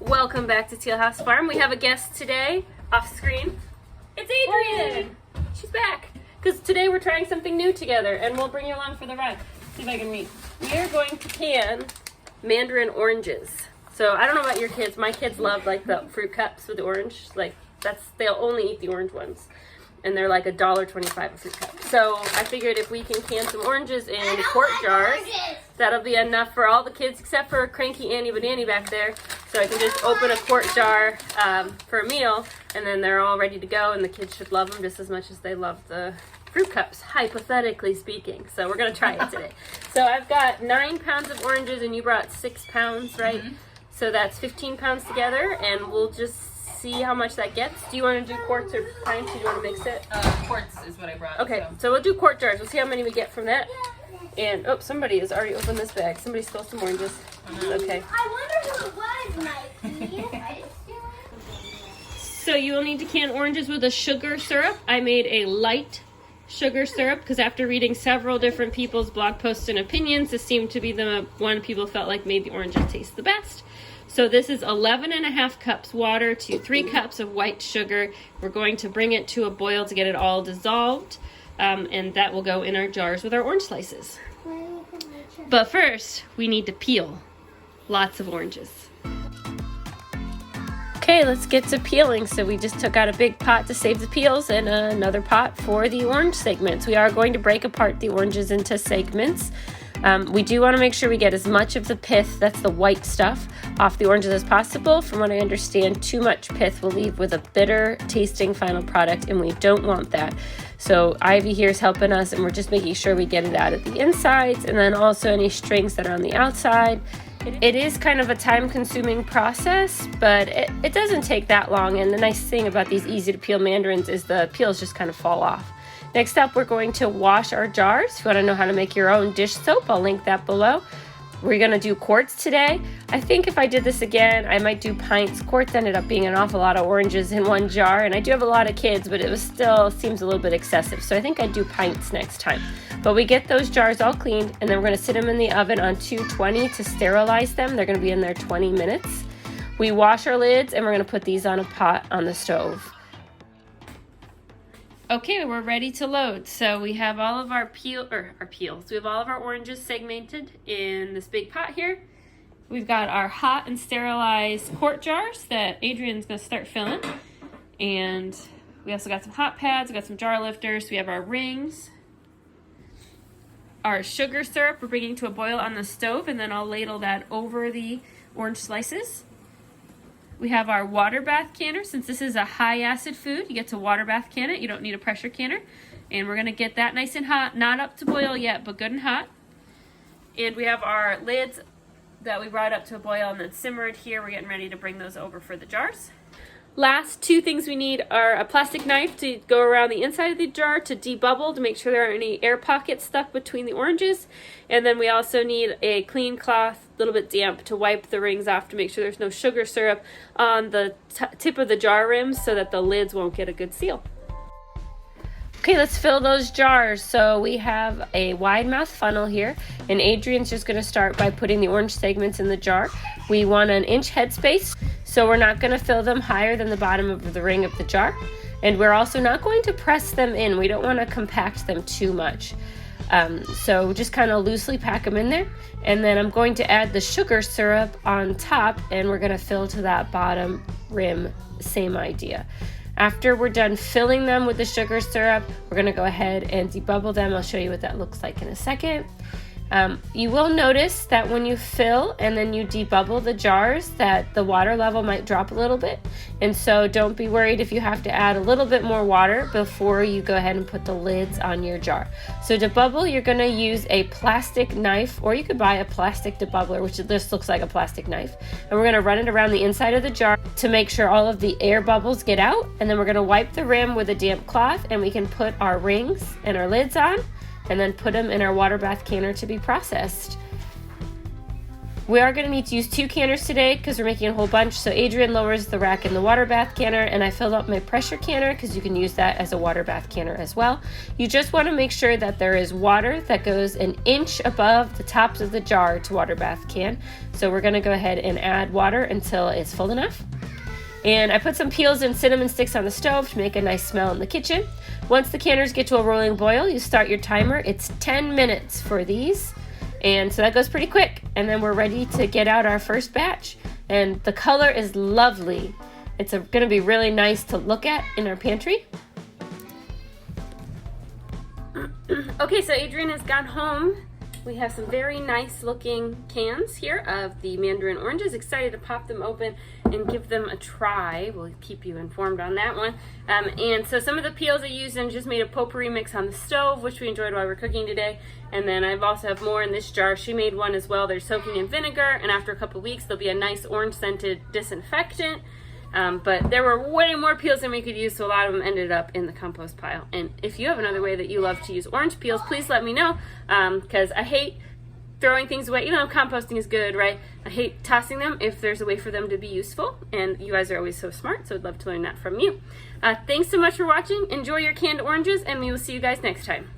Welcome back to Teal House Farm. We have a guest today, off screen. It's Adrian! She's back. Because today we're trying something new together, and we'll bring you along for the ride. See if I can read. We are going to can mandarin oranges. So I don't know about your kids. My kids love like the fruit cups with the orange. Like they'll only eat the orange ones. And they're like $1.25 a fruit cup. So I figured if we can can some oranges in quart jars, that'll be enough for all the kids except for cranky Annie Banani back there. So I can just open a quart jar for a meal, and then they're all ready to go, and the kids should love them just as much as they love the fruit cups, hypothetically speaking. So we're gonna try it today. So I've got 9 pounds of oranges, and you brought 6 pounds, right? Mm-hmm. So that's 15 pounds together, and we'll just see how much that gets. Do you want to do quarts or pints? Do you want to mix it? Quarts is what I brought. Okay, so we'll do quart jars. We'll see how many we get from that. And, oh, somebody has already opened this bag. Somebody stole some oranges. Okay. I wonder who it was, Mikey. So you will need to can oranges with a sugar syrup. I made a light sugar syrup because after reading several different people's blog posts and opinions, this seemed to be the one people felt like made the oranges taste the best. So this is 11.5 cups water to 3 cups of white sugar. We're going to bring it to a boil to get it all dissolved, and that will go in our jars with our orange slices. But first, we need to peel lots of oranges. Okay, let's get to peeling. So we just took out a big pot to save the peels and another pot for the orange segments. We are going to break apart the oranges into segments. We do want to make sure we get as much of the pith, that's the white stuff, off the oranges as possible. From what I understand, too much pith will leave with a bitter tasting final product, and we don't want that. So Ivy here is helping us, and we're just making sure we get it out of the insides, and then also any strings that are on the outside. It is kind of a time-consuming process, but it doesn't take that long, and the nice thing about these easy-to-peel mandarins is the peels just kind of fall off. Next up, we're going to wash our jars. If you want to know how to make your own dish soap, I'll link that below. We're going to do quarts today. I think if I did this again, I might do pints. Quarts ended up being an awful lot of oranges in one jar, and I do have a lot of kids, but it was still seems a little bit excessive, so I think I'd do pints next time. But we get those jars all cleaned, and then we're going to sit them in the oven on 220 to sterilize them. They're going to be in there 20 minutes. We wash our lids, and we're going to put these on a pot on the stove. Okay, we're ready to load. So we have all of our peels. We have all of our oranges segmented in this big pot here. We've got our hot and sterilized quart jars that Adrian's gonna start filling. And we also got some hot pads, we got some jar lifters, we have our rings. Our sugar syrup we're bringing to a boil on the stove, and then I'll ladle that over the orange slices. We have our water bath canner. Since this is a high acid food, you get to water bath can it. You don't need a pressure canner. And we're going to get that nice and hot. Not up to boil yet, but good and hot. And we have our lids that we brought up to a boil and then simmered here. We're getting ready to bring those over for the jars. Last 2 things we need are a plastic knife to go around the inside of the jar to debubble, to make sure there aren't any air pockets stuck between the oranges. And then we also need a clean cloth, a little bit damp, to wipe the rings off to make sure there's no sugar syrup on the tip of the jar rims so that the lids won't get a good seal. Okay, let's fill those jars. So we have a wide mouth funnel here, and Adrian's just going to start by putting the orange segments in the jar. We want an inch headspace, so we're not going to fill them higher than the bottom of the ring of the jar. And we're also not going to press them in. We don't want to compact them too much. So just kind of loosely pack them in there. And then I'm going to add the sugar syrup on top, and we're going to fill to that bottom rim, same idea. After we're done filling them with the sugar syrup, we're going to go ahead and debubble them. I'll show you what that looks like in a second. You will notice that when you fill and then you debubble the jars that the water level might drop a little bit. And so don't be worried if you have to add a little bit more water before you go ahead and put the lids on your jar. So to bubble, you're going to use a plastic knife, or you could buy a plastic debubbler, which this looks like a plastic knife. And we're going to run it around the inside of the jar to make sure all of the air bubbles get out. And then we're going to wipe the rim with a damp cloth, and we can put our rings and our lids on, and then put them in our water bath canner to be processed. We are going to need to use 2 canners today because we're making a whole bunch. So Adrian lowers the rack in the water bath canner, and I filled up my pressure canner because you can use that as a water bath canner as well. You just want to make sure that there is water that goes an inch above the tops of the jar to water bath can. So we're going to go ahead and add water until it's full enough. And I put some peels and cinnamon sticks on the stove to make a nice smell in the kitchen. Once the canners get to a rolling boil, you start your timer. It's 10 minutes for these. And so that goes pretty quick. And then we're ready to get out our first batch. And the color is lovely. It's going to be really nice to look at in our pantry. Okay, so Adrian has gone home. We have some very nice looking cans here of the mandarin oranges. Excited to pop them open and give them a try. We'll keep you informed on that one. And so some of the peels I used and just made a potpourri mix on the stove, which we enjoyed while we were cooking today. And then I've also have more in this jar. She made one as well. They're soaking in vinegar, and after a couple weeks, they'll be a nice orange scented disinfectant. But there were way more peels than we could use, so a lot of them ended up in the compost pile. And if you have another way that you love to use orange peels, please let me know, because I hate throwing things away. Even though composting is good, right? I hate tossing them if there's a way for them to be useful, and you guys are always so smart, so I'd love to learn that from you. Thanks so much for watching. Enjoy your canned oranges, and we will see you guys next time.